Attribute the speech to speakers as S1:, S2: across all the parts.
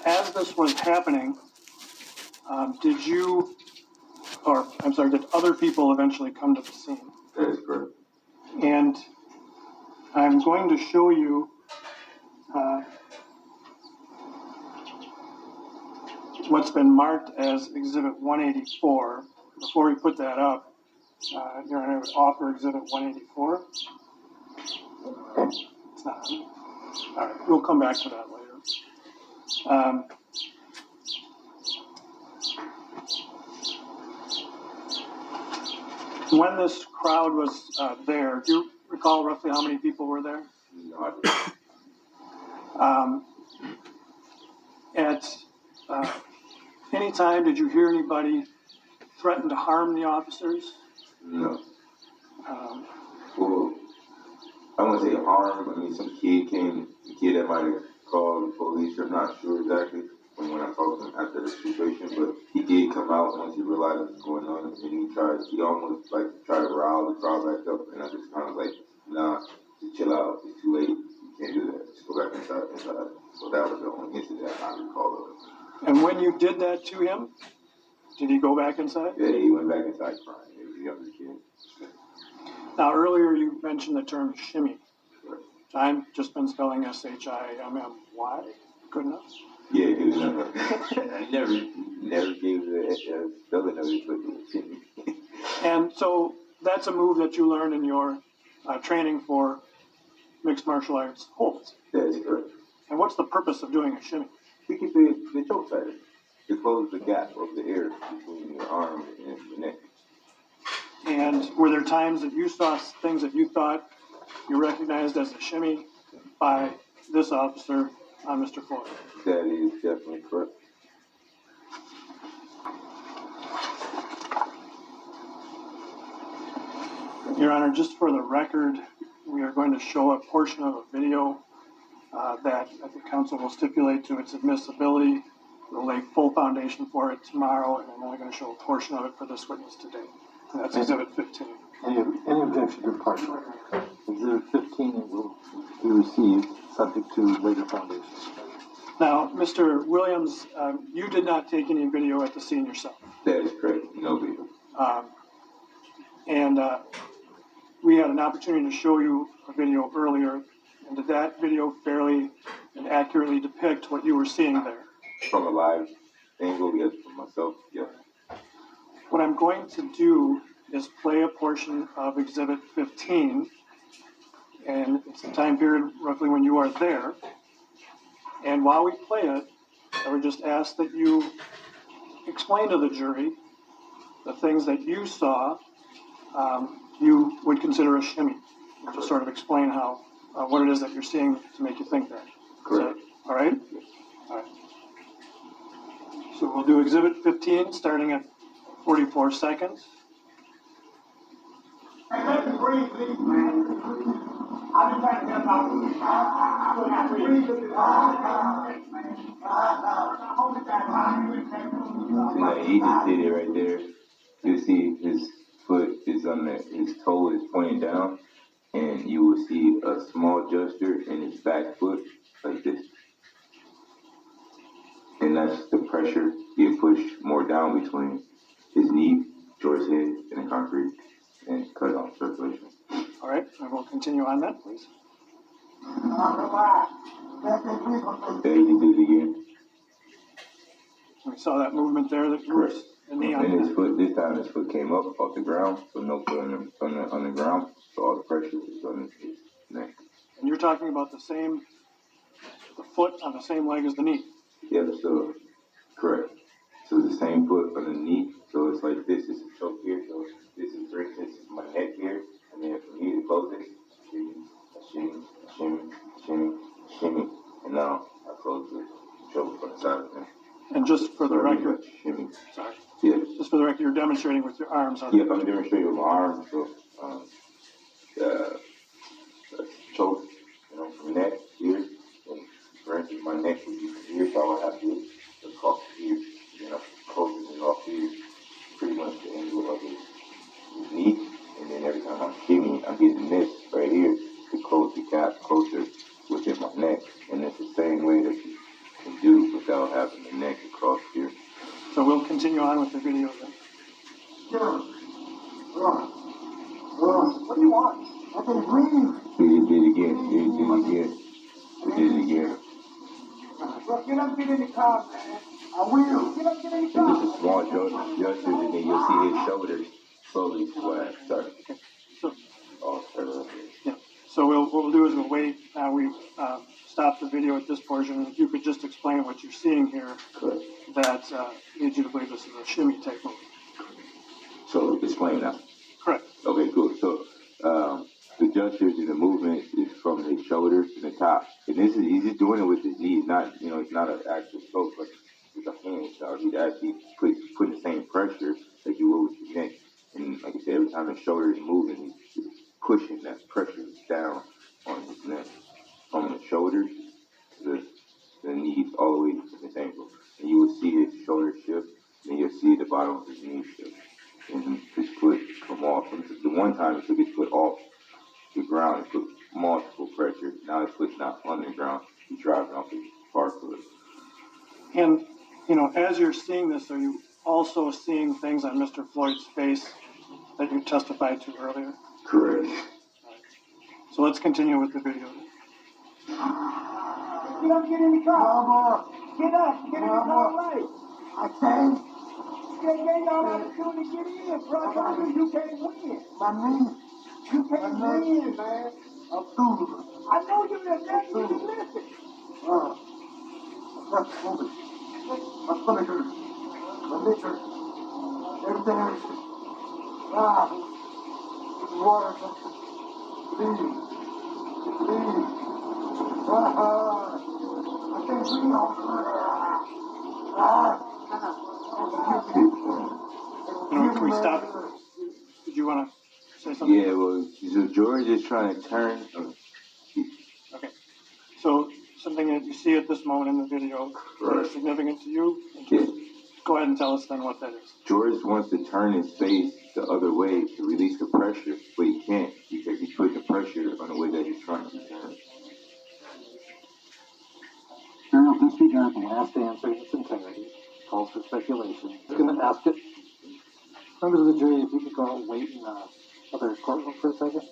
S1: As this was happening, did other people eventually come to the scene?
S2: That is correct.
S1: And I'm going to show you what's been marked as Exhibit 184. Before we put that up, Your Honor, I would offer Exhibit 184. It's not. All right, we'll come back to that later. When this crowd was there, do you recall roughly how many people were there?
S2: No,
S1: At any time, did you hear anybody threaten to harm the officers?
S2: no. Well, I wouldn't say harm. I mean, some kid that might have called the police. I'm not sure exactly when I talked to him after the situation, but he did come out once he realized what was going on, and he almost like tried to rile the crowd back up, and I just kind of like, nah, just chill out. It's too late. You can't do that. Just go back inside. So that was the only incident I recall of it.
S1: And when you did that to him, did he go back inside?
S2: Yeah, he went back inside crying. He was a younger kid.
S1: Now, earlier you mentioned the term shimmy. I've just been spelling S-H-I-M-M-Y. Good enough?
S2: Yeah, he was I never gave the spelling of it, but it was shimmy.
S1: And so that's a move that you learned in your training for mixed martial arts holds.
S2: That is correct.
S1: And what's the purpose of doing a shimmy?
S2: To keep the choke tighter. To close the gap of the air between your arm and your neck.
S1: And were there times that you saw things that you thought you recognized as a shimmy by this officer on Mr. Floyd?
S2: That is definitely correct.
S1: Your Honor, just for the record, we are going to show a portion of a video that I think counsel will stipulate to its admissibility. We'll lay full foundation for it tomorrow, and I'm only going to show a portion of it for this witness today. And that's Exhibit 15.
S3: Any objection to partial? Exhibit 15 will be received, subject to later foundation.
S1: Now, Mr. Williams, you did not take any video at the scene yourself.
S2: That is correct. No video.
S1: And we had an opportunity to show you a video earlier, and did that video fairly and accurately depict what you were seeing there?
S2: From a live angle, yes. For myself, yes.
S1: What I'm going to do is play a portion of Exhibit 15, and it's the time period roughly when you are there. And while we play it, I would just ask that you explain to the jury the things that you saw you would consider a shimmy. And just sort of explain how what it is that you're seeing to make you think that.
S2: Correct.
S1: All right? All right. So we'll do Exhibit 15 starting at 44 seconds.
S4: Hey, let me breathe, please, man. I've been trying to get about this. I breathe.
S2: Tonight, he just did it right there. You see his foot is his toe is pointing down, and you will see a small gesture in his back foot like this. And that's the pressure being pushed more down between his knee, George's head, and the concrete, and cut off circulation.
S1: All right, and we'll continue on that, please.
S2: There you did it again.
S1: We saw that movement there that
S2: Correct.
S1: was the knee
S2: And
S1: on
S2: his foot, this time his foot came up off the ground, so no foot on the ground, so all the pressure was on his neck.
S1: And you're talking about the foot on the same leg as the knee.
S2: Yeah, so correct. So the same foot underneath, so it's like this is a choke here, so this is my neck here, and then from here to close it, shimmy, and now I close the choke from the side of him.
S1: And just for the record,
S2: Shimmy.
S1: sorry.
S2: Yeah.
S1: Just for the record, you're demonstrating with your arms on
S2: Yeah, I'm demonstrating with my arms, so choke, from neck here, and for instance, my neck would be from here, so I would have to across here, and then I close it off here, pretty much the angle of his knee, and then every time I'm shimmy, I'm getting this right here to close the gap closer within my neck, and it's the same way that you can do without LL having the neck across here.
S1: So we'll continue on with the video then.
S4: What do you want? I can breathe.
S2: He did it again. He did it again. He did it again.
S4: Look, get up, get in the car, man. I will. Get up, get in the
S2: And
S4: car.
S2: just a small gesture, and then you'll see his shoulders slowly swag. Sorry.
S1: So,
S2: Oh, sorry.
S1: yeah. So what we'll do is we'll wait. We've stopped the video at this portion. If you could just explain what you're seeing here,
S2: Correct.
S1: that leads you to believe this is a shimmy type move.
S2: So explain now.
S1: Correct.
S2: Okay, cool. So the gestures and the movement is from his shoulders to the top, and he's just doing it with his knees. Not it's not an actual stroke, but with the hands. So he's actually putting the same pressure that you will with your neck. And like I said, every time his shoulder is moving, he's pushing that pressure down on his neck, from the shoulders to the knees, all the way to his ankle. And you will see his shoulder shift, and you'll see the bottom of his knee shift. And his foot come off. The one time he took his foot off the ground and put multiple pressure. Now his foot's not on the ground. He's driving off his far foot.
S1: And, as you're seeing this, are you also seeing things on Mr. Floyd's face that you testified to earlier?
S2: Correct.
S1: So let's continue with the video.
S4: Get up, get in the car. Mama. Get up, get in the car right. I can't. They gave y'all opportunity to get in, bro. I told you can't win. My knee. You can't win, man. I'm through. I know you're there. That's what you listen. I'm not moving. My stomach hurts. My neck hurts. Everything hurts. This water. Please. Please. I can't breathe.
S1: Can we stop? Did you want to say something?
S2: Yeah, well, so George is trying to turn.
S1: Okay. So something that you see at this moment in the video that is significant to you?
S2: Yeah.
S1: Go ahead and tell us then what that is.
S2: George wants to turn his face the other way to release the pressure, but he can't because he's putting the pressure on the way that he's trying to turn.
S3: Colonel, disregard the last answer in its entirety. Calls for speculation. I'm going to ask it. Members of the jury, if you could go and wait in the other courtroom for a second.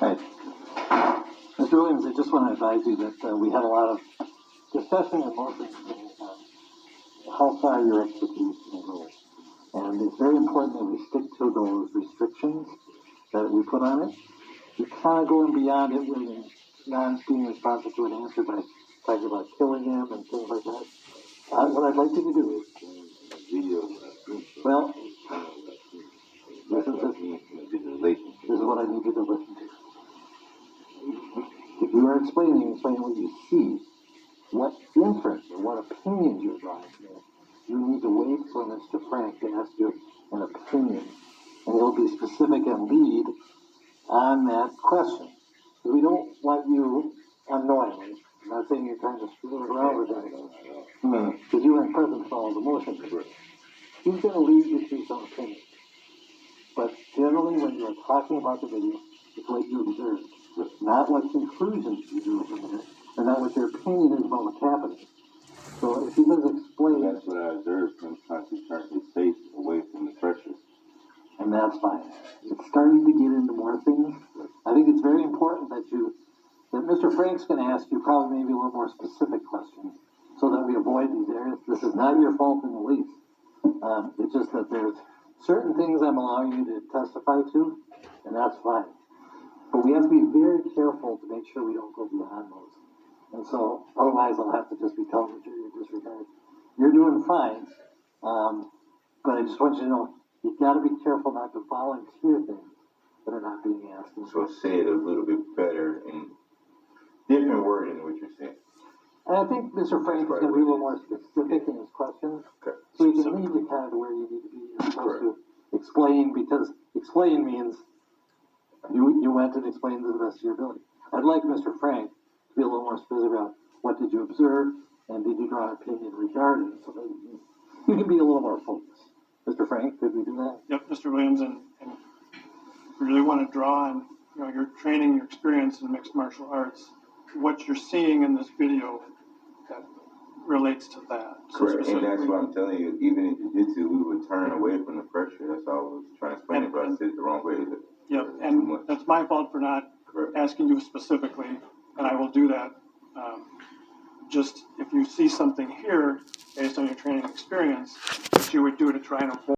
S3: Hey, Mr. Williams, I just want to advise you that we had a lot of discussion and motion on how far your expertise can go. And it's very important that we stick to those restrictions that we put on it. You're kind of going beyond it with not being responsive to an answer by talking about killing him and things like that. What I'd like you to do is, well, this is what I need you to listen to. If you are explaining what you see, what inference or what opinions you're drawing from it, you need to wait for Mr. Frank to ask you an opinion, and he'll be specific and lead on that question. So we don't want you unknowingly. I'm not saying you're trying to screw it around with anything, because you weren't present for all the motions. He's going to lead you to some opinion. But generally, when you're talking about the video, it's what you observe, not what conclusions you do from there, and not what your opinion is about what's happening. So if he doesn't explain,
S2: That's what I observed him trying to turn his face away from the pressure.
S3: and that's fine. It's starting to get into more things. I think it's very important that Mr. Frank's going to ask you probably maybe a little more specific questions so that we avoid these areas. This is not your fault in the least. It's just that there's certain things I'm allowing you to testify to, and that's fine. But we have to be very careful to make sure we don't go beyond those. And so, otherwise I'll have to just be telling the jury to disregard. You're doing fine, but I just want you to know, you've got to be careful not to volunteer things that are not being asked.
S2: So say it a little bit better and different wording than what you're saying.
S3: And I think Mr. Frank is gonna be a little more specific in his questions,
S2: Okay.
S3: so he can lead you kind of to where you need to be. You're supposed to explain, because explain means you went and explained to the best of your ability. I'd like Mr. Frank to be a little more specific about what did you observe and did you draw an opinion regarding, so that you can be a little more focused. Mr. Frank, could we do that?
S1: Yep, Mr. Williams, and if you really want to draw on, your training, your experience in mixed martial arts, what you're seeing in this video that relates to that. So
S2: Correct, and that's
S1: specifically-
S2: what I'm telling you, even in jiu-jitsu, we would turn away from the pressure. That's all I was trying to explain it, but I said it the wrong way.
S1: Yep,
S2: Too
S1: and
S2: much.
S1: that's my fault for not
S2: Correct.
S1: asking you specifically, and I will do that. Just if you see something here based on your training experience, that you would do to try and avoid